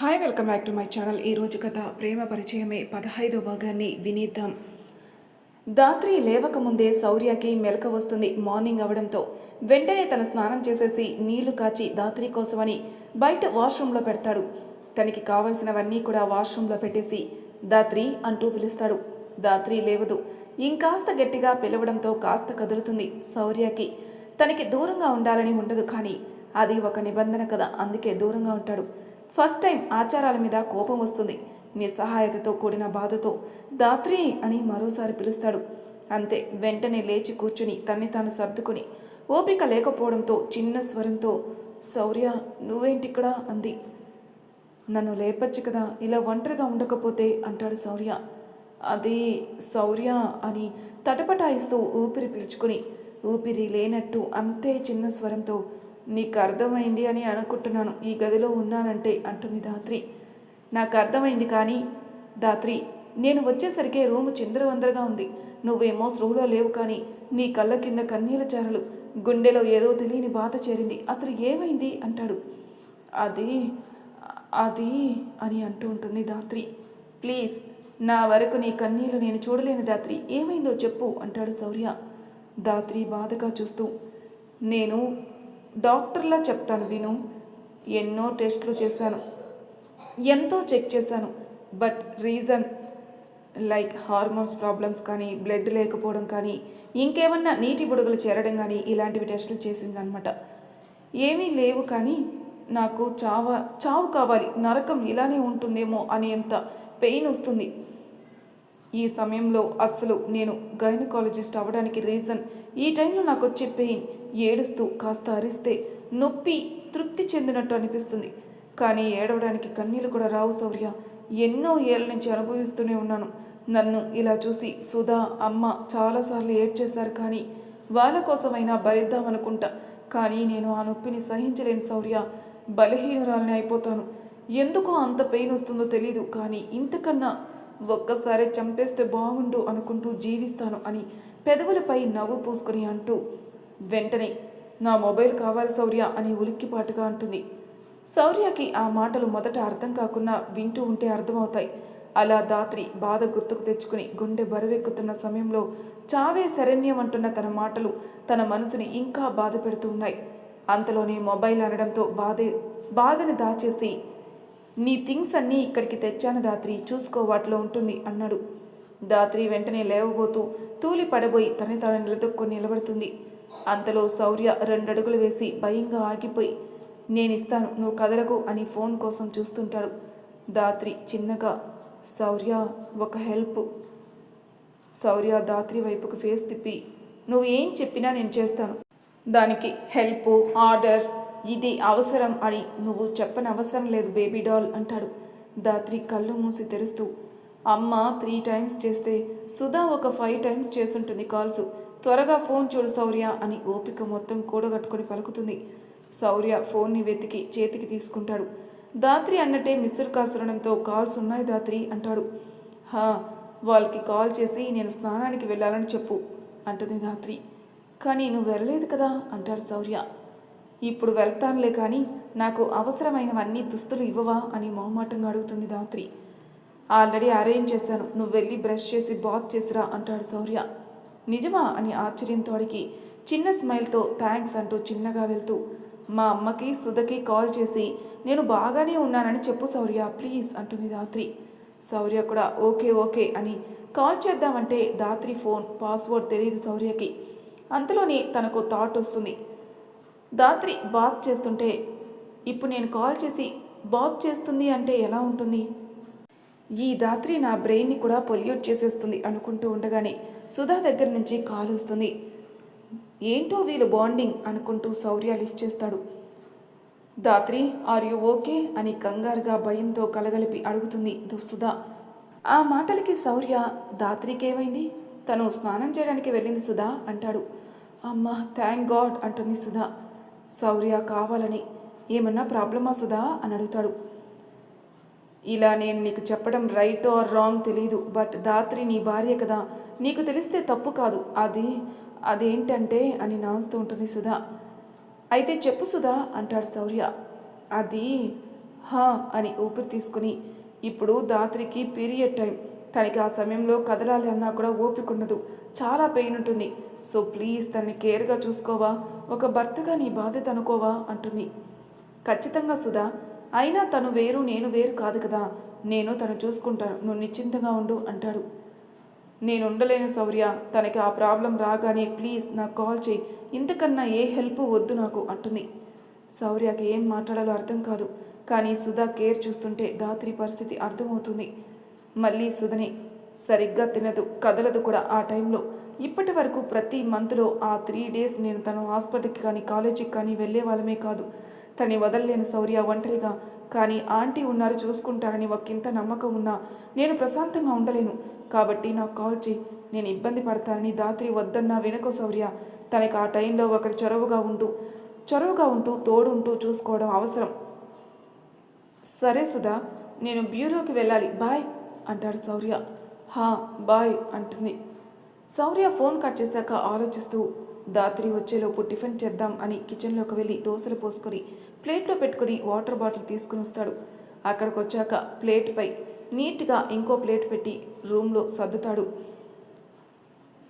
Hi welcome back to my channel. ఈరోజు కథ ప్రేమ పరిచయమే 15వ భాగాన్ని వినేద్దాం. దాత్రి లేవకముందే శౌర్యకి మెలక వస్తుంది. మార్నింగ్ అవడంతో వెంటనే తను స్నానం చేసేసి నీళ్లు కాచి దాత్రి కోసమని బయట వాష్రూమ్లో పెడతాడు. తనకి కావలసినవన్నీ కూడా వాష్రూమ్లో పెట్టేసి దాత్రి అంటూ పిలుస్తాడు. దాత్రి లేవదు. ఇంకాస్త గట్టిగా పిలవడంతో కాస్త కదులుతుంది. శౌర్యకి తనకి దూరంగా ఉండాలని ఉండదు, కానీ అది ఒక నిబంధన కదా, అందుకే దూరంగా ఉంటాడు. ఫస్ట్ టైం ఆచారాల మీద కోపం వస్తుంది. నిస్సహాయతతో కూడిన బాధతో దాత్రి అని మరోసారి పిలుస్తాడు. అంతే, వెంటనే లేచి కూర్చుని తన్ని తాను సర్దుకుని ఓపిక లేకపోవడంతో చిన్న స్వరంతో, శౌర్య నువ్వేంటిక్కడ అంది. నన్ను లేపచ్చు కదా, ఇలా ఒంటరిగా ఉండకపోతే అంటాడు శౌర్య. అది శౌర్య అని తటపటాయిస్తూ ఊపిరి పీల్చుకుని ఊపిరి లేనట్టు అంతే చిన్న స్వరంతో, నీకు అర్థమైంది అని అనుకుంటున్నాను, ఈ గదిలో ఉన్నానంటే అంటుంది దాత్రి. నాకు అర్థమైంది, కానీ దాత్రి నేను వచ్చేసరికి రూము చిందరవందరగా ఉంది. నువ్వేమో స్పృహలో లేవు, కానీ నీ కళ్ళ కింద కన్నీళ్ళ చారలు, గుండెలో ఏదో తెలియని బాధ చేరింది. అసలు ఏమైంది అంటాడు. అది అది అని అంటూ ఉంటుంది దాత్రి. ప్లీజ్, నా వరకు నీ కన్నీళ్ళు నేను చూడలేను దాత్రి, ఏమైందో చెప్పు అంటాడు శౌర్య. దాత్రి బాధగా చూస్తూ, నేను డాక్టర్లా చెప్తాను విను. ఎన్నో టెస్టులు చేశాను, ఎంతో చెక్ చేశాను, but reason like hormones problems కానీ, బ్లడ్ లేకపోవడం కానీ, ఇంకేమన్నా నీటి బుడగలు చేరడం కానీ ఇలాంటివి టెస్టులు చేసిందనమాట. ఏమీ లేవు, కానీ నాకు చావు కావాలి, నరకం ఇలానే ఉంటుందేమో అనేంత పెయిన్ వస్తుంది. ఈ సమయంలో అస్సలు నేను గైనకాలజిస్ట్ అవ్వడానికి రీజన్ ఈ టైంలో నాకు వచ్చే పెయిన్. ఏడుస్తూ కాస్త అరిస్తే నొప్పి తృప్తి చెందినట్టు అనిపిస్తుంది, కానీ ఏడవడానికి కన్నీళ్ళు కూడా రావు శౌర్య. ఎన్నో ఏళ్ళ నుంచి అనుభవిస్తూనే ఉన్నాను. నన్ను ఇలా చూసి సుధా, అమ్మ చాలాసార్లు ఏడ్చేశారు, కానీ వాళ్ళ కోసమైనా భరిద్దామనుకుంటా. కానీ నేను ఆ నొప్పిని సహించలేను శౌర్య, బలహీనురాలని అయిపోతాను. ఎందుకో అంత పెయిన్ వస్తుందో తెలీదు, కానీ ఇంతకన్నా ఒక్కసారి చంపేస్తే బాగుండు అనుకుంటూ జీవిస్తాను అని పెదవులపై నవ్వు పూసుకొని అంటూ, వెంటనే నా మొబైల్ కావాలి శౌర్య అని ఉలిక్కిపాటుగా అంటుంది. శౌర్యకి ఆ మాటలు మొదట అర్థం కాకుండా వింటూ ఉంటే అర్థమవుతాయి. అలా దాత్రి బాధ గుర్తుకు తెచ్చుకుని గుండె బరువెక్కుతున్న సమయంలో చావే శరణ్యం అంటున్న తన మాటలు తన మనసుని ఇంకా బాధ పెడుతూ ఉన్నాయి. అంతలోనే మొబైల్ అనడంతో బాధని దాచేసి, నీ థింగ్స్ అన్నీ ఇక్కడికి తెచ్చాను దాత్రి, చూసుకో, వాటిలో ఉంటుంది అన్నాడు. దాత్రి వెంటనే లేవబోతూ తూలి పడబోయి తనని తాను నిలదొక్కుని నిలబడుతుంది. అంతలో శౌర్య 2 అడుగులు వేసి భయంగా ఆగిపోయి, నేనిస్తాను, నువ్వు కదలకు అని ఫోన్ కోసం చూస్తుంటాడు. దాత్రి చిన్నగా, శౌర్య ఒక హెల్ప్. శౌర్య దాత్రి వైపుకు ఫేస్ తిప్పి, నువ్వు ఏం చెప్పినా నేను చేస్తాను, దానికి హెల్ప్, ఆర్డర్, ఇది అవసరం అని నువ్వు చెప్పనవసరం లేదు బేబీ డాల్ అంటాడు. దాత్రి కళ్ళు మూసి తెరుస్తూ, అమ్మ 3 టైమ్స్ చేస్తే సుధా ఒక 5 టైమ్స్ చేసుంటుంది కాల్స్, త్వరగా ఫోన్ చూడు శౌర్య అని ఓపిక మొత్తం కూడగట్టుకొని పలుకుతుంది. శౌర్య ఫోన్ని వెతికి చేతికి తీసుకుంటాడు. దాత్రి అన్నట్టే మిస్డ్ కాల్స్ ఉండడంతో, కాల్స్ ఉన్నాయి దాత్రి అంటాడు. వాళ్ళకి కాల్ చేసి నేను స్నానానికి వెళ్ళాలని చెప్పు అంటుంది దాత్రి. కానీ నువ్వు వెళ్ళలేదు కదా అంటాడు శౌర్య. ఇప్పుడు వెళ్తానులే, కానీ నాకు అవసరమైనవన్నీ దుస్తులు ఇవ్వవా అని మొహమాటంగా అడుగుతుంది దాత్రి. ఆల్రెడీ అరేంజ్ చేశాను, నువ్వు వెళ్ళి బ్రష్ చేసి బాత్ చేసిరా అంటాడు శౌర్య. నిజమా అని ఆశ్చర్యంతో అడిగి చిన్న స్మైల్తో థ్యాంక్స్ అంటూ చిన్నగా వెళ్తూ, మా అమ్మకి సుధకి కాల్ చేసి నేను బాగానే ఉన్నానని చెప్పు శౌర్య ప్లీజ్ అంటుంది దాత్రి. శౌర్య కూడా ఓకే ఓకే అని కాల్ చేద్దామంటే దాత్రి ఫోన్ పాస్వర్డ్ తెలియదు శౌర్యకి. అంతలోనే తనకు థాట్ వస్తుంది. దాత్రి బాత్ చేస్తుంటే ఇప్పుడు నేను కాల్ చేసి బాత్ చేస్తుంది అంటే ఎలా ఉంటుంది? ఈ దాత్రి నా బ్రెయిన్ని కూడా పొల్యూట్ చేసేస్తుంది అనుకుంటూ ఉండగానే సుధా దగ్గర నుంచి కాల్ వస్తుంది. ఏంటో వీళ్ళు బాండింగ్ అనుకుంటూ శౌర్య లిఫ్ట్ చేస్తాడు. దాత్రి ఆర్ యు ఓకే అని కంగారుగా భయంతో కలగలిపి అడుగుతుంది సుధా. ఆ మాటలకి శౌర్య, దాత్రికి ఏమైంది, తను స్నానం చేయడానికి వెళ్ళింది సుధా అంటాడు. అమ్మ థ్యాంక్ గాడ్ అంటుంది సుధా. శౌర్య కావాలని, ఏమన్నా ప్రాబ్లమా సుధా అని అడుగుతాడు. ఇలా నేను నీకు చెప్పడం రైట్ ఆర్ రాంగ్ తెలీదు, బట్ దాత్రి నీ భార్య కదా, నీకు తెలిస్తే తప్పు కాదు. అదేంటంటే అని నాస్తూ ఉంటుంది సుధా. అయితే చెప్పు సుధా అంటాడు శౌర్య. హా అని ఊపిరి తీసుకుని, ఇప్పుడు దాత్రికి పీరియడ్ టైం, తనకి ఆ సమయంలో కదలాలి అన్నా కూడా ఓపిక ఉండదు, చాలా పెయిన్ ఉంటుంది. సో ప్లీజ్ తనని కేర్గా చూసుకోవా, ఒక భర్తగా నీ బాధ్యత అనుకోవా అంటుంది. ఖచ్చితంగా సుధా, అయినా తను వేరు నేను వేరు కాదు కదా, నేను తను చూసుకుంటాను, నువ్వు నిశ్చింతగా ఉండు అంటాడు. నేను ఉండలేను శౌర్య, తనకి ఆ ప్రాబ్లం రాగానే ప్లీజ్ నాకు కాల్ చేయి, ఇంతకన్నా ఏ హెల్ప్ వద్దు నాకు అంటుంది. శౌర్యకి ఏం మాట్లాడాలో అర్థం కాదు, కానీ సుధా కేర్ చూస్తుంటే దాత్రి పరిస్థితి అర్థమవుతుంది. మళ్ళీ సుధని సరిగ్గా తినదు, కదలదు కూడా ఆ టైంలో. ఇప్పటి వరకు ప్రతి మంత్లో ఆ 3 days నేను తను హాస్పిటల్కి కానీ కాలేజీకి కానీ వెళ్ళే వాళ్ళమే కాదు. తని వదలలేను శౌర్య ఒంటరిగా, కానీ ఆంటీ ఉన్నారు చూసుకుంటారని ఒకంత నమ్మకం ఉన్నా నేను ప్రశాంతంగా ఉండలేను. కాబట్టి నాకు కాల్ చేయి, నేను ఇబ్బంది పడతానని దాత్రి వద్దన్నా వెనుకో శౌర్య. తనకి ఆ టైంలో ఒకరి చొరవగా ఉంటూ తోడుంటూ చూసుకోవడం అవసరం. సరే సుధా, నేను బ్యూరోకి వెళ్ళాలి, బాయ్ అంటాడు శౌర్య. హా బాయ్ అంటుంది. శౌర్య ఫోన్ కట్ చేశాక ఆలోచిస్తూ దాత్రి వచ్చేలోపు టిఫిన్ చేద్దాం అని కిచెన్లోకి వెళ్ళి దోశలు పోసుకొని ప్లేట్లో పెట్టుకుని వాటర్ బాటిల్ తీసుకుని వస్తాడు. అక్కడికి వచ్చాక ప్లేట్పై నీట్గా ఇంకో ప్లేట్ పెట్టి రూమ్లో సర్దుతాడు.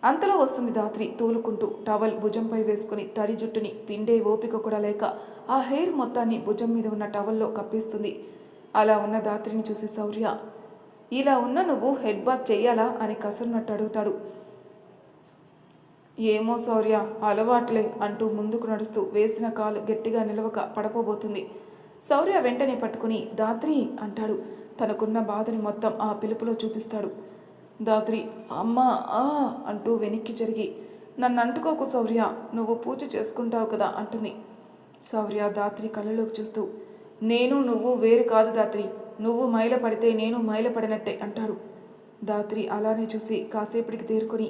అంతలో వస్తుంది దాత్రి తూలుకుంటూ, టవల్ భుజంపై వేసుకుని తడి జుట్టుని పిండే ఓపిక కూడా లేక ఆ హెయిర్ మొత్తాన్ని భుజం మీద ఉన్న టవల్లో కప్పేస్తుంది. అలా ఉన్న దాత్రిని చూసి శౌర్య, ఇలా ఉన్న నువ్వు హెడ్ బాత్ చెయ్యాలా అని కసురున్నట్టు అడుగుతాడు. ఏమో శౌర్య, అలవాట్లే అంటూ ముందుకు నడుస్తూ వేసిన కాలు గట్టిగా నిలవక పడపోబోతుంది. శౌర్య వెంటనే పట్టుకుని దాత్రి అంటాడు. తనకున్న బాధని మొత్తం ఆ పిలుపులో చూపిస్తాడు. దాత్రి అమ్మా ఆ అంటూ వెనక్కి జరిగి, నన్ను అంటుకోకు శౌర్య, నువ్వు పూజ చేసుకుంటావు కదా అంటుంది. శౌర్య దాత్రి కళ్ళలోకి చూస్తూ, నేను నువ్వు వేరు కాదు దాత్రి, నువ్వు మైల పడితే నేను మైల పడినట్టే అంటాడు. దాత్రి అలానే చూసి కాసేపటికి తేరుకొని,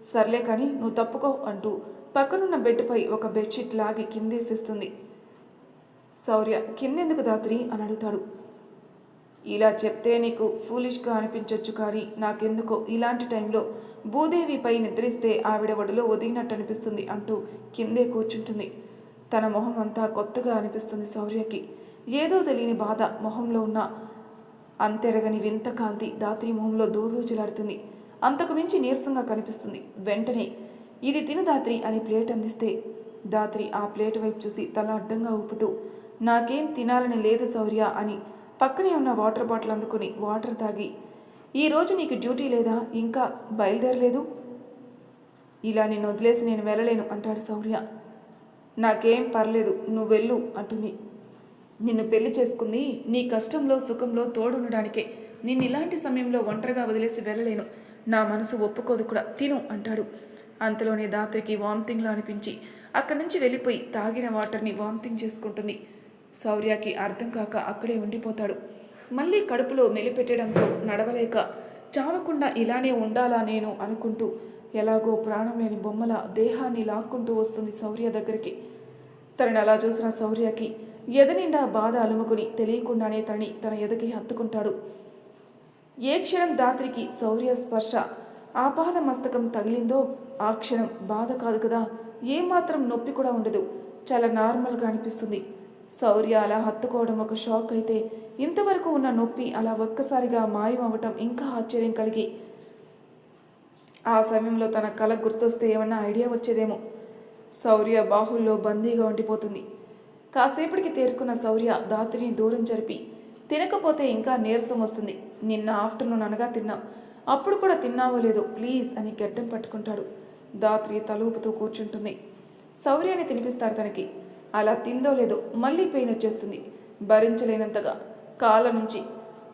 సర్లే కానీ నువ్వు తప్పుకో అంటూ పక్కనున్న బెడ్పై ఒక బెడ్షీట్ లాగి కిందేసేస్తుంది. శౌర్య కిందెందుకు దాత్రి అని అడుగుతాడు. ఇలా చెప్తే నీకు ఫూలిష్గా అనిపించవచ్చు, కానీ నాకెందుకో ఇలాంటి టైంలో భూదేవిపై నిద్రిస్తే ఆవిడ ఒడిలో ఒదిగినట్టు అనిపిస్తుంది అంటూ కిందే కూర్చుంటుంది. తన మొహం అంతా కొత్తగా అనిపిస్తుంది శౌర్యకి. ఏదో తెలియని బాధ మొహంలో ఉన్న అంతెరగని వింత కాంతి దాత్రి మొహంలో దూర్వూచులాడుతుంది. అంతకు మించి నీరసంగా కనిపిస్తుంది. వెంటనే ఇది తిను దాత్రి అని ప్లేట్ అందిస్తే దాత్రి ఆ ప్లేట్ వైపు చూసి తల అడ్డంగా ఊపుతూ, నాకేం తినాలని లేదు శౌర్య అని పక్కనే ఉన్న వాటర్ బాటిల్ అందుకుని వాటర్ తాగి, ఈరోజు నీకు డ్యూటీ లేదా, ఇంకా బయలుదేరలేదు, ఇలా నిన్ను వదిలేసి నేను వెళ్ళలేను అంటాడు శౌర్య. నాకేం పర్లేదు, నువ్వు వెళ్ళు అంటుంది. నిన్ను పెళ్లి చేసుకుంది నీ కష్టంలో సుఖంలో తోడుండడానికే, నిన్ను ఇలాంటి సమయంలో ఒంటరిగా వదిలేసి వెళ్ళలేను, నా మనసు ఒప్పుకోదు కూడా, తిను అంటాడు. అంతలోనే దాత్రికి వామిటింగ్లా అనిపించి అక్కడి నుంచి వెళ్ళిపోయి తాగిన వాటర్ని వామిటింగ్ చేసుకుంటుంది. శౌర్యకి అర్థం కాక అక్కడే ఉండిపోతాడు. మళ్ళీ కడుపులో మెలిపెట్టడంతో నడవలేక, చావకుండా ఇలానే ఉండాలా నేను అనుకుంటూ ఎలాగో ప్రాణం లేని బొమ్మల దేహాన్ని లాక్కుంటూ వస్తుంది శౌర్య దగ్గరికి. తనని అలా చూసిన శౌర్యకి ఎదనిండా బాధ అలుముకుని తెలియకుండానే తనని తన ఎదకి హత్తుకుంటాడు. ఏ క్షణం దాత్రికి శౌర్య స్పర్శ ఆపాద మస్తకం తగిలిందో ఆ క్షణం బాధ కాదు కదా, ఏమాత్రం నొప్పి కూడా ఉండదు, చాలా నార్మల్గా అనిపిస్తుంది. శౌర్య అలా హత్తుకోవడం ఒక షాక్ అయితే, ఇంతవరకు ఉన్న నొప్పి అలా ఒక్కసారిగా మాయం అవ్వటం ఇంకా ఆశ్చర్యం కలిగి, ఆ సమయంలో తన కళ గుర్తొస్తే ఏమన్నా ఐడియా వచ్చేదేమో. శౌర్య బాహుల్లో బందీగా ఉండిపోతుంది. కాసేపటికి తేరుకున్న శౌర్య దాత్రిని దూరం జరిపి, తినకపోతే ఇంకా నీరసం వస్తుంది, నిన్న ఆఫ్టర్నూన్ అనగా తిన్నావు, అప్పుడు కూడా తిన్నావో లేదో ప్లీజ్ అని గడ్డం పట్టుకుంటాడు. దాత్రి తలూపుతూ కూర్చుంటుంది. శౌర్యాన్ని తినిపిస్తాడు తనకి. అలా తిందో లేదో మళ్ళీ పెయిన్ వచ్చేస్తుంది. భరించలేనంతగా కాళ్ళ నుంచి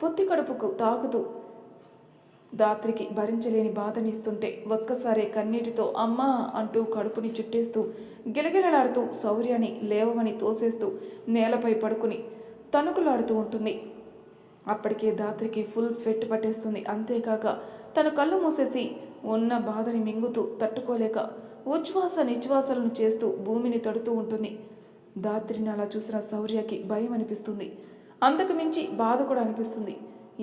పొత్తి కడుపుకు తాకుతూ దాత్రికి భరించలేని బాధనిస్తుంటే ఒక్కసారే కన్నీటితో అమ్మా అంటూ కడుపుని చుట్టేస్తూ గిలగిలలాడుతూ శౌర్యాన్ని లేవమని తోసేస్తూ నేలపై పడుకుని తణుకులాడుతూ ఉంటుంది. అప్పటికే దాత్రికి ఫుల్ స్వెట్ పట్టేస్తుంది. అంతేకాక తను కళ్ళు మూసేసి ఉన్న బాధని మింగుతూ తట్టుకోలేక ఉచ్ఛ్వాస నిశ్వాసాలను చేస్తూ భూమిని తడుతూ ఉంటుంది. దాత్రిని అలా చూసిన శౌర్యకి భయం అనిపిస్తుంది. అంతకు మించి బాధ కూడా అనిపిస్తుంది.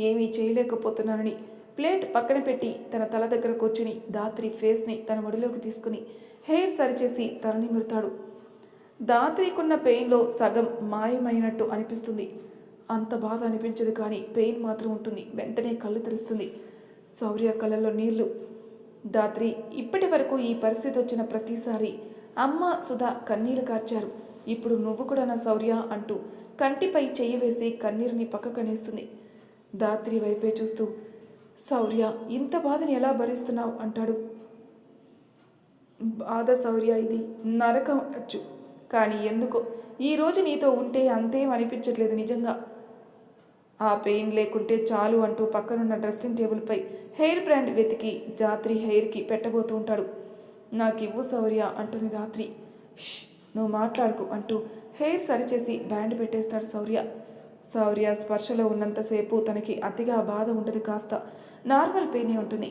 ఏమీ చేయలేకపోతున్నానని ప్లేట్ పక్కన పెట్టి తన తల దగ్గర కూర్చుని దాత్రి ఫేస్ని తన ఒడిలోకి తీసుకుని హెయిర్ సరిచేసి తలని మిరుతాడు. దాత్రికున్న పెయిన్లో సగం మాయమైనట్టు అనిపిస్తుంది. అంత బాధ అనిపించదు, కానీ పెయిన్ మాత్రం ఉంటుంది. వెంటనే కళ్ళు తెరుస్తుంది. శౌర్య కళ్ళల్లో నీళ్లు. దాత్రి, ఇప్పటి వరకు ఈ పరిస్థితి వచ్చిన ప్రతిసారి అమ్మ సుధా కన్నీళ్లు కార్చారు. ఇప్పుడు నువ్వు కూడా నా శౌర్య అంటూ కంటిపై చెయ్యి వేసి కన్నీరుని పక్కకనేస్తుంది. దాత్రి వైపే చూస్తూ, శౌర్య, ఇంత బాధని ఎలా భరిస్తున్నావు అంటాడు. బాధ శౌర్య, ఇది నరకం అచ్చు, కానీ ఎందుకో ఈరోజు నీతో ఉంటే అంతేం అనిపించట్లేదు నిజంగా. ఆ పెయిన్ లేకుంటే చాలు అంటూ పక్కనున్న డ్రెస్సింగ్ టేబుల్పై హెయిర్ బ్రాండ్ వెతికి దాత్రి హెయిర్కి పెట్టబోతూ ఉంటాడు. నాకివ్వు శౌర్య అంటుంది దాత్రి. ష్, నువ్వు మాట్లాడుకు అంటూ హెయిర్ సరిచేసి బ్యాండ్ పెట్టేస్తాడు శౌర్య. శౌర్య స్పర్శలో ఉన్నంతసేపు తనకి అతిగా బాధ ఉండదు, కాస్త నార్మల్ పెయినే ఉంటుంది.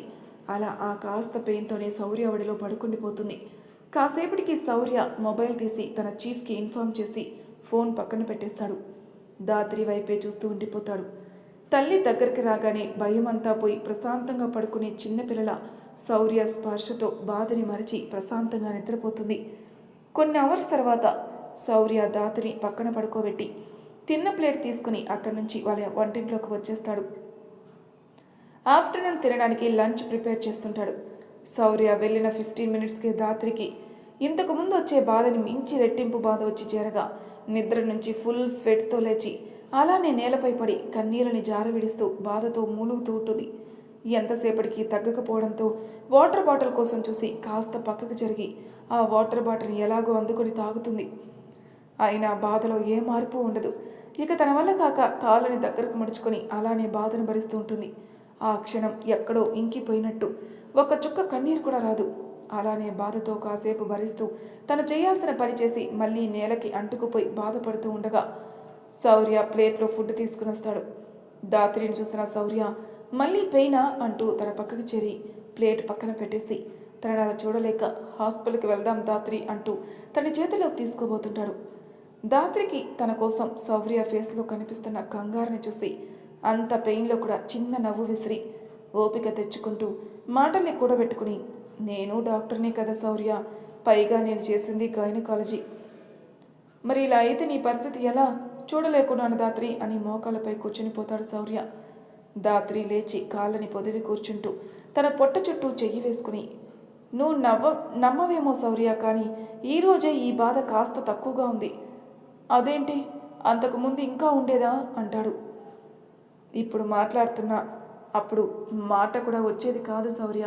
అలా ఆ కాస్త పెయిన్తోనే శౌర్య ఒడిలో పడుకుండిపోతుంది. కాసేపటికి శౌర్య మొబైల్ తీసి తన చీఫ్కి ఇన్ఫార్మ్ చేసి ఫోన్ పక్కన పెట్టేస్తాడు. దాత్రి వైపే చూస్తూ ఉండిపోతాడు. తల్లి దగ్గరికి రాగానే భయమంతా పోయి ప్రశాంతంగా పడుకునే చిన్నపిల్లల శౌర్య స్పర్శతో బాధని మరిచి ప్రశాంతంగా నిద్రపోతుంది. కొన్ని అవర్స్ తర్వాత శౌర్య దాత్రిని పక్కన పడుకోబెట్టి తిన్న ప్లేట్ తీసుకుని అక్కడి నుంచి వాళ్ళ వంటింట్లోకి వచ్చేస్తాడు. ఆఫ్టర్నూన్ తినడానికి లంచ్ ప్రిపేర్ చేస్తుంటాడు. శౌర్య వెళ్ళిన 15 మినిట్స్కి దాత్రికి ఇంతకుముందు వచ్చే బాధని మించి రెట్టింపు బాధ వచ్చి చేరగా నిద్ర నుంచి ఫుల్ స్వెట్తో లేచి అలానే నేలపై పడి కన్నీళ్ళని జారవిడుస్తూ బాధతో మూలుగుతూ ఉంటుంది. ఎంతసేపటికి తగ్గకపోవడంతో వాటర్ బాటిల్ కోసం చూసి కాస్త పక్కకు జరిగి ఆ వాటర్ బాటిల్ని ఎలాగో అందుకొని తాగుతుంది. అయినా బాధలో ఏ మార్పు ఉండదు. ఇక తన వల్ల కాక కాళ్ళని దగ్గరకు ముడుచుకొని అలానే బాధను భరిస్తూ ఉంటుంది. ఆ క్షణం ఎక్కడో ఇంకిపోయినట్టు ఒక్క చుక్క కన్నీరు కూడా రాదు. అలానే బాధతో కాసేపు భరిస్తూ తను చేయాల్సిన పని చేసి మళ్ళీ నేలకి అంటుకుపోయి బాధపడుతూ ఉండగా శౌర్య ప్లేట్లో ఫుడ్ తీసుకుని వస్తాడు. దాత్రిని చూసిన శౌర్య మళ్ళీ పెయినా అంటూ తన పక్కకి చేరి ప్లేట్ పక్కన పెట్టేసి తనని అలా చూడలేక హాస్పిటల్కి వెళ్దాం దాత్రి అంటూ తన చేతిలోకి తీసుకోబోతుంటాడు. దాత్రికి తన కోసం శౌర్య ఫేస్లో కనిపిస్తున్న కంగారుని చూసి అంత పెయిన్లో కూడా చిన్న నవ్వు విసిరి ఓపిక తెచ్చుకుంటూ మాటల్ని కూడబెట్టుకుని, నేను డాక్టర్నే కదా శౌర్య, పైగా నేను చేసింది గైనకాలజీ, మరి ఇలా అయితే నీ పరిస్థితి ఎలా, చూడలేకున్నాను దాత్రి అని మోకాళ్ళపై కూర్చునిపోతాడు శౌర్య. దాత్రి లేచి కాళ్ళని పొదివి కూర్చుంటూ తన పొట్ట చుట్టూ చెయ్యి వేసుకుని, నువ్వు నమ్మవేమో శౌర్య, కానీ ఈరోజే ఈ బాధ కాస్త తక్కువగా ఉంది. అదేంటి, అంతకుముందు ఇంకా ఉండేదా అంటాడు. ఇప్పుడు మాట్లాడుతున్నా, అప్పుడు మాట కూడా వచ్చేది కాదు శౌర్య.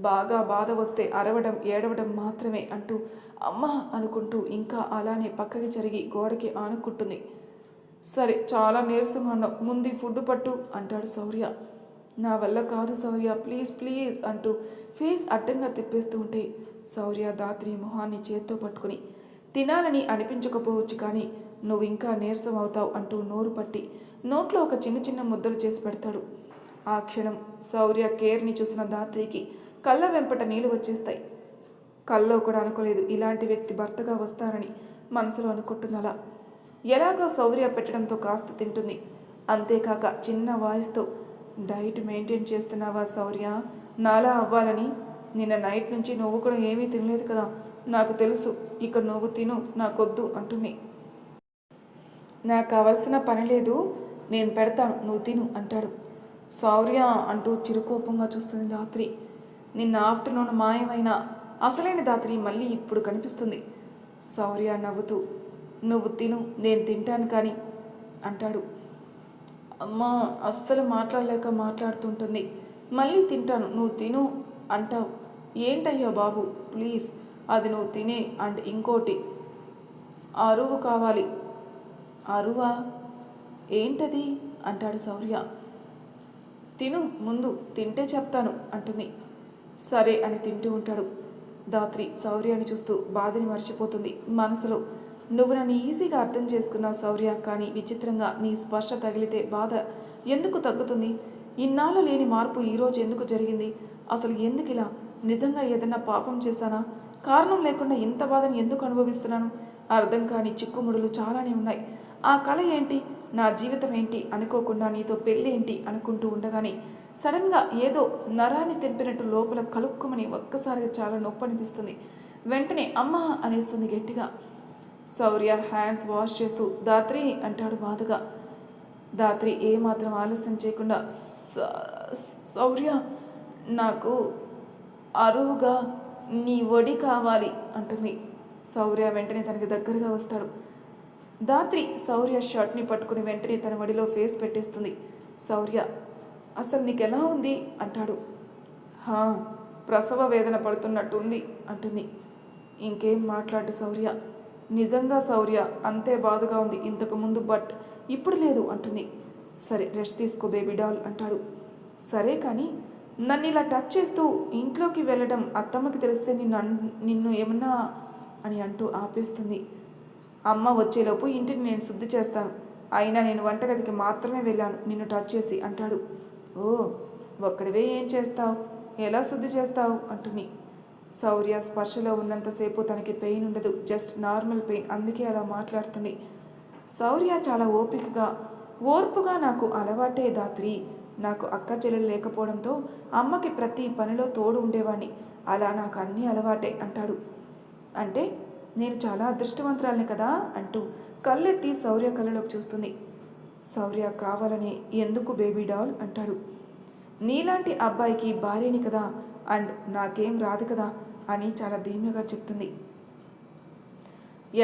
బాగా బాధ వస్తే అరవడం ఏడవడం మాత్రమే అంటూ అమ్మా అనుకుంటూ ఇంకా అలానే పక్కకి జరిగి గోడకి ఆనుకుంటుంది. సరే, చాలా నీరసంగా ఉన్నావు, ముందు ఫుడ్ పట్టు అంటాడు శౌర్య. నా వల్ల కాదు శౌర్య, ప్లీజ్ ప్లీజ్ అంటూ ఫేస్ అడ్డంగా తిప్పేస్తూ ఉంటే శౌర్య దాత్రి మొహాన్ని చేత్తో పట్టుకుని, తినాలని అనిపించకపోవచ్చు కానీ నువ్వు ఇంకా నీరసం అవుతావు అంటూ నోరు పట్టి నోట్లో ఒక చిన్న చిన్న ముద్దలు చేసి పెడతాడు. ఆ క్షణం శౌర్య కేర్ని చూసిన దాత్రికి కళ్ళ వెంపట నీళ్లు వచ్చేస్తాయి. కల్లో కూడా అనుకోలేదు ఇలాంటి వ్యక్తి భర్తగా వస్తారని, మనసులో అనుకుంటుంది. అలా ఎలాగో శౌర్య పెట్టడంతో కాస్త తింటుంది. అంతేకాక చిన్న వాయిస్తో, డైట్ మెయింటైన్ చేస్తున్నావా శౌర్య, నాలా అవ్వాలని? నిన్న నైట్ నుంచి నువ్వు కూడా ఏమీ తినలేదు కదా, నాకు తెలుసు, ఇక నువ్వు తిను, నాకొద్దు అంటుంది. నాకు కావలసిన పని లేదు, నేను పెడతాను, నువ్వు తిను అంటాడు. శౌర్య అంటూ చిరుకోపంగా చూస్తుంది దాత్రి. నిన్న ఆఫ్టర్నూన్ మాయమైన అసలైన దాత్రి మళ్ళీ ఇప్పుడు కనిపిస్తుంది. శౌర్య నవ్వుతూ, నువ్వు తిను, నేను తింటాను కానీ అంటాడు. అమ్మా అస్సలు మాట్లాడలేక మాట్లాడుతుంటుంది. మళ్ళీ తింటాను, నువ్వు తిను అంటావు. ఏంటయ్యా బాబు, ప్లీజ్, అది నువ్వు తినే. అండ్ ఇంకోటి, అరువు కావాలి. అరువా? ఏంటది అంటాడు శౌర్య. తిను, ముందు తింటే చెప్తాను అంటుంది. సరే అని తింటూ ఉంటాడు. దాత్రి శౌర్యాన్ని చూస్తూ బాధని మర్చిపోతుంది. మనసులో, నువ్వు నన్ను ఈజీగా అర్థం చేసుకున్నావు శౌర్య, కానీ విచిత్రంగా నీ స్పర్శ తగిలితే బాధ ఎందుకు తగ్గుతుంది? ఇన్నాళ్ళు లేని మార్పు ఈరోజు ఎందుకు జరిగింది? అసలు ఎందుకు ఇలా? నిజంగా ఏదైనా పాపం చేశానా? కారణం లేకుండా ఇంత బాధని ఎందుకు అనుభవిస్తున్నాను? అర్థం కాని చిక్కుముడులు చాలానే ఉన్నాయి. ఆ కళ ఏంటి, నా జీవితం ఏంటి, అనుకోకుండా నీతో పెళ్ళి ఏంటి అనుకుంటూ ఉండగానే సడన్గా ఏదో నరాన్ని తెంపినట్టు లోపల కలుక్కుమని ఒక్కసారిగా చాలా నొప్పి అనిపిస్తుంది. వెంటనే అమ్మా అనేస్తుంది గట్టిగా. శౌర్య హ్యాండ్స్ వాష్ చేస్తూ దాత్రి అంటాడు బాధగా. ధాత్రి ఏమాత్రం ఆలస్యం చేయకుండా శౌర్య, నాకు అరువుగా నీ ఒడి కావాలి అంటుంది. శౌర్య వెంటనే తనకి దగ్గరగా వస్తాడు. ధాత్రి శౌర్య షర్ట్ని పట్టుకుని వెంటనే తన ఒడిలో ఫేస్ పెట్టేస్తుంది. శౌర్య, అసలు నీకెలా ఉంది అంటాడు. హా, ప్రసవ వేదన పడుతున్నట్టు ఉంది అంటుంది. ఇంకేం మాట్లాడు శౌర్య. నిజంగా శౌర్య, అంతే బాధగా ఉంది ఇంతకుముందు, బట్ ఇప్పుడు లేదు అంటుంది. సరే రెస్ట్ తీసుకో బేబీ డాల్ అంటాడు. సరే కానీ నన్ను ఇలా టచ్ చేస్తూ ఇంట్లోకి వెళ్ళడం అత్తమ్మకి తెలిస్తే నిన్ను ఏమన్నా అని అంటూ ఆపేస్తుంది. అమ్మ వచ్చేలోపు ఇంటిని నేను శుద్ధి చేస్తాను, అయినా నేను వంటగదికి మాత్రమే వెళ్ళాను నిన్ను టచ్ చేసి అంటాడు. ఓ, ఒక్కడివే ఏం చేస్తావు, ఎలా శుద్ధి చేస్తావు అంటుంది. శౌర్య స్పర్శలో ఉన్నంతసేపు తనకి పెయిన్ ఉండదు, జస్ట్ నార్మల్ పెయిన్, అందుకే అలా మాట్లాడుతుంది. శౌర్య చాలా ఓర్పుగా నాకు అలవాటే ధాత్రి, నాకు అక్క చెల్లెలు లేకపోవడంతో అమ్మకి ప్రతి పనిలో తోడు ఉండేవాణ్ణి, అలా నాకు అన్నీ అలవాటే అంటాడు. అంటే నేను చాలా అదృష్టవంతురాలిని కదా అంటూ కళ్ళెత్తి శౌర్య కళ్ళలోకి చూస్తుంది. శౌర్య కావాలని ఎందుకు బేబీ డాల్ అంటాడు. నీలాంటి అబ్బాయికి భార్యని కదా, అండ్ నాకేం రాదు కదా అని చాలా ధీమ్యంగా చెప్తుంది.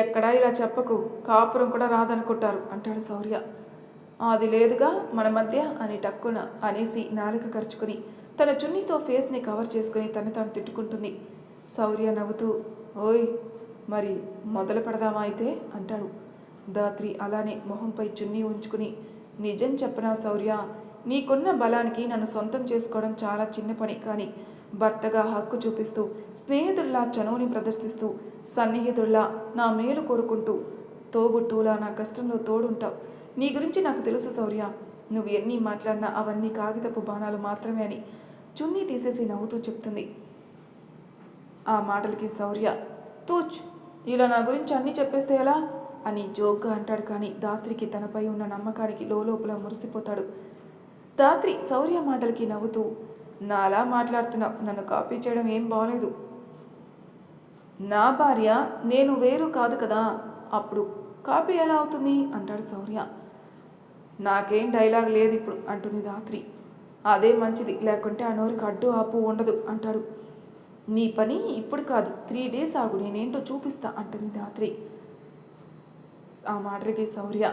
ఎక్కడా ఇలా చెప్పకు, కాపురం కూడా రాదనుకుంటారు అంటాడు శౌర్య. అది లేదుగా మన మధ్య అని టక్కున అనేసి నాలుక ఖర్చుకొని తన చున్నీతో ఫేస్ని కవర్ చేసుకుని తాను తిట్టుకుంటుంది. శౌర్య నవ్వుతూ, ఓయ్ మరి మొదలు పెడదామా అయితే అంటాడు. ధాత్రి అలానే మొహంపై చున్నీ ఉంచుకుని, నిజం చెప్పనా శౌర్య, నీకున్న బలానికి నన్ను సొంతం చేసుకోవడం చాలా చిన్న పని, కానీ భర్తగా హక్కు చూపిస్తూ, స్నేహితుడిలా చనువుని ప్రదర్శిస్తూ, సన్నిహితుడిలా నా మేలు కోరుకుంటూ, తోబుట్టులా నా కష్టంలో తోడుంటావు. నీ గురించి నాకు తెలుసు శౌర్య, నువ్వు ఎన్ని మాట్లాడినా అవన్నీ కాగితపు బాణాలు మాత్రమే అని చున్నీ తీసేసి నవ్వుతూ చెప్తుంది. ఆ మాటలకి శౌర్య, తూచ్, ఇలా నా గురించి అన్నీ చెప్పేస్తే ఎలా అని జోక్గా అంటాడు. కానీ ధాత్రికి తనపై ఉన్న నమ్మకానికి లోపల మురిసిపోతాడు. ధాత్రి శౌర్య మాటలకి నవ్వుతూ, నాలా మాట్లాడుతున్నావు, నన్ను కాపీ చేయడం ఏం బాగలేదు. నా భార్య నేను వేరు కాదు కదా, అప్పుడు కాపీ ఎలా అవుతుంది అంటాడు శౌర్య. నాకేం డైలాగ్ లేదు ఇప్పుడు అంటుంది ధాత్రి. అదే మంచిది, లేకుంటే ఆ నోరికి అడ్డు ఆపు ఉండదు అంటాడు. నీ పని ఇప్పుడు కాదు, 3 days ఆగు, నేనేంటో చూపిస్తా అంటుంది ధాత్రి. ఆ మాటలకి శౌర్య,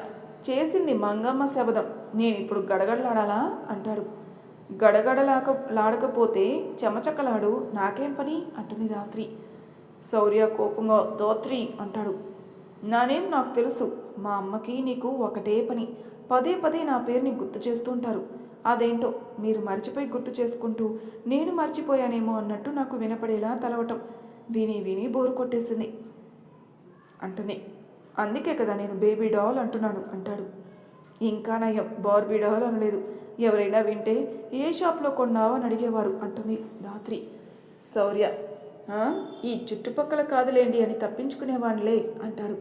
చేసింది మంగమ్మ శబదం, నేనిప్పుడు గడగడలాడాలా అంటాడు. లాడకపోతే చెమచక్కలాడు, నాకేం పని అంటుంది ధాత్రి. శౌర్య కోపంగా, ధోత్రి అంటాడు. నానేం నాకు తెలుసు, మా అమ్మకి నీకు ఒకటే పని, పదే నా పేరుని గుర్తు చేస్తూ ఉంటారు. అదేంటో మీరు మర్చిపోయి గుర్తు చేసుకుంటూ నేను మర్చిపోయానేమో అన్నట్టు నాకు వినపడేలా తలవటం విని బోరు కొట్టేసింది అంటుంది. అందుకే కదా నేను బేబీ డాల్ అంటున్నాను అంటాడు. ఇంకా నయం, బార్బీ డాల్ అనలేదు, ఎవరైనా వింటే ఏ షాప్లో కొన్నావు అని అడిగేవారు అంటుంది ధాత్రి. శౌర్య, ఈ చుట్టుపక్కల కాదులేండి అని తప్పించుకునేవాణ్లే అంటాడు.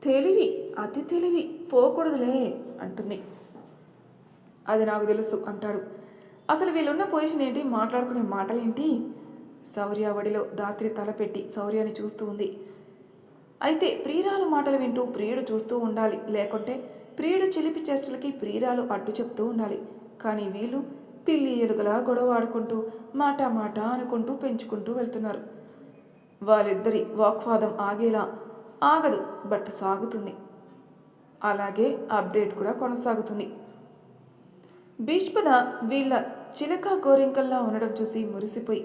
తెలివి, అతి తెలివి, పోకూడదులే అంటుంది. అది నాకు తెలుసు అంటాడు. అసలు వీళ్ళున్న పొజిషన్ ఏంటి, మాట్లాడుకునే మాటలేంటి? శౌర్య వడిలో ధాత్రి తలపెట్టి శౌర్యాన్ని చూస్తూ ఉంది. అయితే ప్రియురాలు మాటలు వింటూ ప్రియుడు చూస్తూ ఉండాలి, లేకుంటే ప్రియుడు చిలిపి చేష్టలకి ప్రియురాలు అడ్డు చెప్తూ ఉండాలి. కానీ వీళ్ళు పిల్లి ఎలుగలా గొడవ ఆడుకుంటూ మాట అనుకుంటూ పెంచుకుంటూ వెళ్తున్నారు. వాళ్ళిద్దరి వాగ్వాదం ఆగదు, బట్ సాగుతుంది. అలాగే అప్డేట్ కూడా కొనసాగుతుంది. భీష్పద వీళ్ళ చిలక గోరింకల్లా ఉండడం చూసి మురిసిపోయి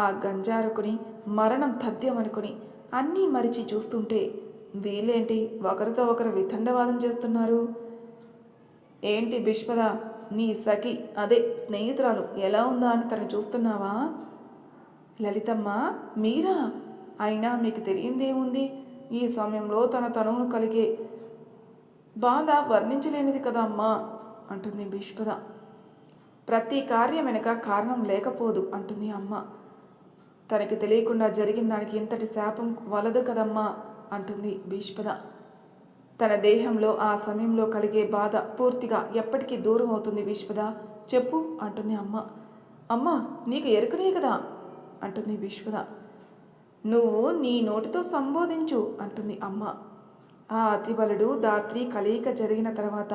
ఆ గంజారుకుని మరణం తథ్యం అనుకుని అన్నీ మరిచి చూస్తుంటే వీళ్ళేంటి ఒకరితో ఒకరు వితండవాదం చేస్తున్నారు. ఏంటి భీష్పద, నీ సఖి అదే స్నేహితురాలు ఎలా ఉందా అని తను చూస్తున్నావా? లలితమ్మ, మీరా? అయినా మీకు తెలియందేముంది, ఈ సమయంలో తన తనువును కలిగే బాధ వర్ణించలేనిది కదా అమ్మా అంటుంది భీష్పద. ప్రతి కార్యం వెనక కారణం లేకపోదు అంటుంది అమ్మ. తనకి తెలియకుండా జరిగిన దానికి ఇంతటి శాపం వలదు కదమ్మా అంటుంది భీష్పద. తన దేహంలో ఆ సమయంలో కలిగే బాధ పూర్తిగా ఎప్పటికీ దూరం అవుతుంది భీష్పద, చెప్పు అంటుంది అమ్మ. అమ్మ, నీకు ఎరుకనే కదా అంటుంది భీష్పద. నువ్వు నీ నోటితో సంబోధించు అంటుంది అమ్మ. ఆ అతిబలుడు దాత్రి కలయిక జరిగిన తర్వాత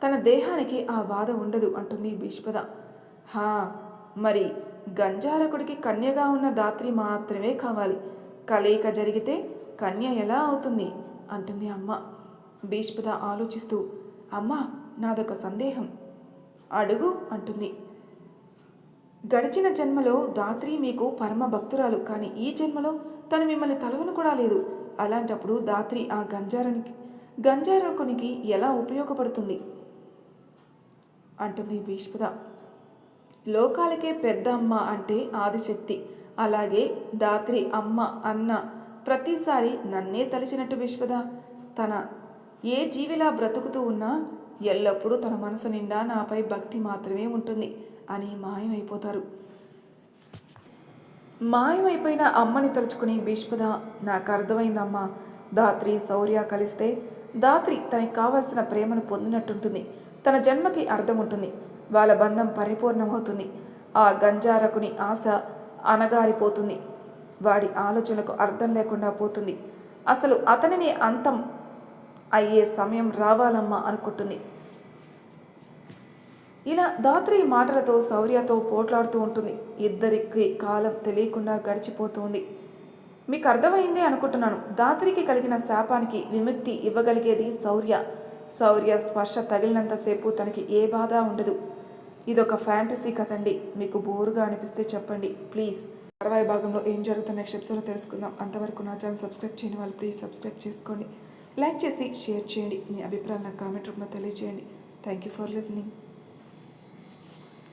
తన దేహానికి ఆ బాధ ఉండదు అంటుంది భీష్పద. హా, మరి గంజారకుడికి కన్యగా ఉన్న దాత్రి మాత్రమే కావాలి. కలయిక జరిగితే కన్య ఎలా అవుతుంది అంటుంది అమ్మ. భీష్పద ఆలోచిస్తూ, అమ్మ, నాదొక సందేహం. అడుగు అంటుంది. గడిచిన జన్మలో దాత్రి మీకు పరమ భక్తురాలు, కానీ ఈ జన్మలో తను మిమ్మల్ని తలవను కూడా లేదు. అలాంటప్పుడు దాత్రి ఆ గంజారకునికి ఎలా ఉపయోగపడుతుంది అంటుంది భీష్పద. లోకాలకే పెద్ద అమ్మ అంటే ఆదిశక్తి. అలాగే దాత్రి అమ్మ అన్న ప్రతిసారి నన్నే తలిచినట్టు భీష్పద. తన ఏ జీవిలా బ్రతుకుతూ ఉన్నా ఎల్లప్పుడూ తన మనసు నిండా నాపై భక్తి మాత్రమే ఉంటుంది అని మాయమైపోతారు. మాయమైపోయిన అమ్మని తలుచుకుని భీష్పద, నాకు అర్థమైందమ్మా. దాత్రి శౌర్య కలిస్తే దాత్రి తనకి కావలసిన ప్రేమను పొందినట్టుంటుంది. తన జన్మకి అర్థం ఉంటుంది. వాళ్ళ బంధం పరిపూర్ణమవుతుంది. ఆ గంజారకుని ఆశ అనగారిపోతుంది. వాడి ఆలోచనలకు అర్థం లేకుండా పోతుంది. అసలు అతనిని అంతం అయ్యే సమయం రావాలమ్మా అనుకుంటుంది. ఇలా దాత్రి మాటలతో శౌర్యతో పోట్లాడుతూ ఉంటుంది. ఇద్దరికి కాలం తెలియకుండా గడిచిపోతుంది. మీకు అర్థమైందే అనుకుంటున్నాను. దాత్రికి కలిగిన శాపానికి విముక్తి ఇవ్వగలిగేది శౌర్య. శౌర్య స్పర్శ తగిలినంతసేపు తనకి ఏ బాధ ఉండదు. ఇదొక ఫ్యాంటసీ కథండి. మీకు బోరుగా అనిపిస్తే చెప్పండి ప్లీజ్. 60వ భాగంలో ఏం జరుగుతున్న నెక్స్ట్ ఎపిసోడ్లో తెలుసుకుందాం. అంతవరకు నా ఛానల్ సబ్స్క్రైబ్ చేయని వాళ్ళు ప్లీజ్ సబ్స్క్రైబ్ చేసుకోండి. లైక్ చేసి షేర్ చేయండి. మీ అభిప్రాయాలు నాకు కామెంట్ రూపంలో తెలియజేయండి. Thank you for listening.